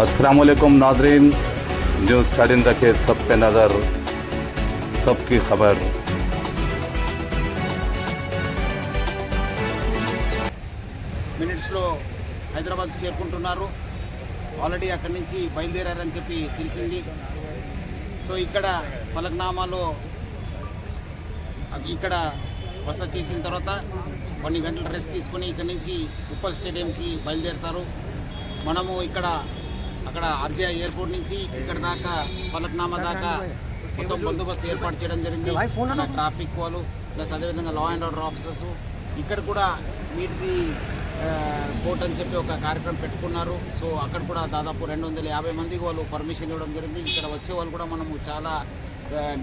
अस्सलाम वालेकुम नाज़रीन, न्यूज़ 13 रखे सब पे नज़र, सबकी खबर। మినిట్స్లో హైదరాబాద్ చేరుకుంటున్నారు. ఆల్రెడీ అక్కడి నుంచి బయలుదేరారని చెప్పి తెలిసింది. సో ఇక్కడ ఫలక్నామాలో ఇక్కడ బస చేసిన తర్వాత కొన్ని గంటల రెస్ట్ తీసుకొని ఇక్కడి నుంచి ఉప్పల్ స్టేడియంకి బయలుదేరుతారు. మనము అక్కడ ఆర్జే ఎయిర్పోర్ట్ నుంచి ఇక్కడ దాకా ఫలక్నామా దాకా మొత్తం బందోబస్తు ఏర్పాటు చేయడం జరిగింది. ట్రాఫిక్ వాళ్ళు ప్లస్ అదేవిధంగా లా అండ్ ఆర్డర్ ఆఫీసర్స్ ఇక్కడ కూడా మీట్ ది కోర్ట్ అని చెప్పి ఒక కార్యక్రమం పెట్టుకున్నారు. సో అక్కడ కూడా దాదాపు 250 మందికి వాళ్ళు పర్మిషన్ ఇవ్వడం జరిగింది. ఇక్కడ వచ్చే వాళ్ళు కూడా మనము చాలా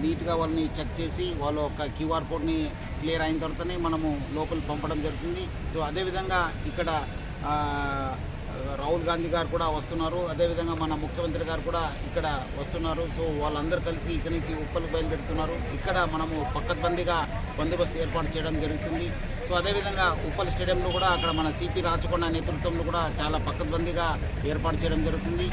నీట్గా వాళ్ళని చెక్ చేసి వాళ్ళు ఒక క్యూఆర్ కోడ్ని క్లియర్ అయిన తర్వాతనే మనము లోపలికి పంపడం జరుగుతుంది. సో అదేవిధంగా ఇక్కడ రాహుల్ గాంధీ గారు కూడా వస్తున్నారు. అదేవిధంగా మన ముఖ్యమంత్రి గారు కూడా ఇక్కడ వస్తున్నారు. సో వాళ్ళందరూ కలిసి ఇక్కడి నుంచి ఉప్పల్కి బయలుదేరుతున్నారు. ఇక్కడ మనము పక్కబందీగా బందోబస్తు ఏర్పాటు చేయడం జరుగుతుంది. సో అదేవిధంగా ఉప్పల్ స్టేడియంలో కూడా అక్కడ మన సిపి రాచకొండ నేతృత్వంలో కూడా చాలా పక్కబందీగా ఏర్పాటు చేయడం జరుగుతుంది.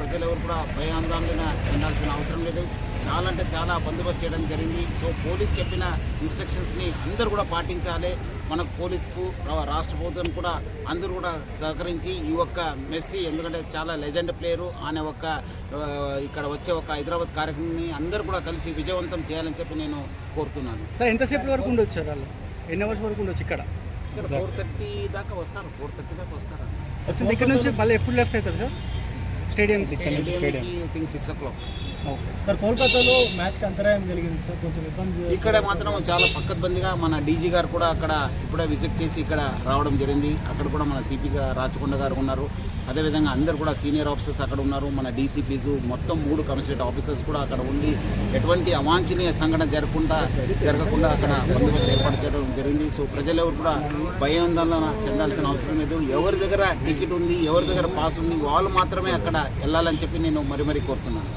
ప్రజలు ఎవరు కూడా భయాందోళన చెందాల్సిన అవసరం లేదు. చాలా అంటే చాలా బందోబస్తు చేయడం జరిగింది. సో పోలీస్ చెప్పిన ఇన్స్ట్రక్షన్స్ని అందరూ కూడా పాటించాలి. మనకు పోలీసుకు రాష్ట్ర ప్రభుత్వం కూడా అందరూ కూడా సహకరించి ఈ ఒక్క మెస్సీ, ఎందుకంటే చాలా లెజెండ్ ప్లేయరు అనే ఇక్కడ వచ్చే ఒక హైదరాబాద్ కార్యక్రమాన్ని అందరూ కూడా కలిసి విజయవంతం చేయాలని చెప్పి నేను కోరుతున్నాను. సార్ ఎంతసేపు వరకు ఉండొచ్చు సార్? వాళ్ళు ఎన్ని అవర్స్ వరకు ఉండొచ్చు? ఇక్కడ 4:30 దాకా వస్తారు. 4:30 దాకా వస్తారు. వచ్చింది ఇక్కడ నుంచి మళ్ళీ ఎప్పుడు లెఫ్ట్ అవుతారు సార్ స్టేడియం? 6 o'clock. సార్ కోల్కతాలో మ్యాచ్కి అంతరాయం కలిగింది సార్, కొంచెం ఇబ్బంది. ఇక్కడ మాత్రం చాలా పక్కబందిగా మన డీజీ గారు కూడా అక్కడ ఇప్పుడే విజిట్ చేసి ఇక్కడ రావడం జరిగింది. అక్కడ కూడా మన సిపి రాచకొండ గారు ఉన్నారు. అదేవిధంగా అందరు కూడా సీనియర్ ఆఫీసర్స్ అక్కడ ఉన్నారు. మన డీసీపీస్ మొత్తం 3 కమిషనరేట్ ఆఫీసర్స్ కూడా అక్కడ ఉండి ఎటువంటి అవాంఛనీయ సంఘటన జరగకుండా అక్కడ బందోబస్తు ఏర్పాటు చేయడం జరిగింది. సో ప్రజలెవరు కూడా భయాందోళన చెందాల్సిన అవసరం లేదు. ఎవరి దగ్గర టికెట్ ఉంది, ఎవరి దగ్గర పాస్ ఉంది, వాళ్ళు మాత్రమే అక్కడ వెళ్ళాలని చెప్పి నేను మరీ కోరుతున్నాను.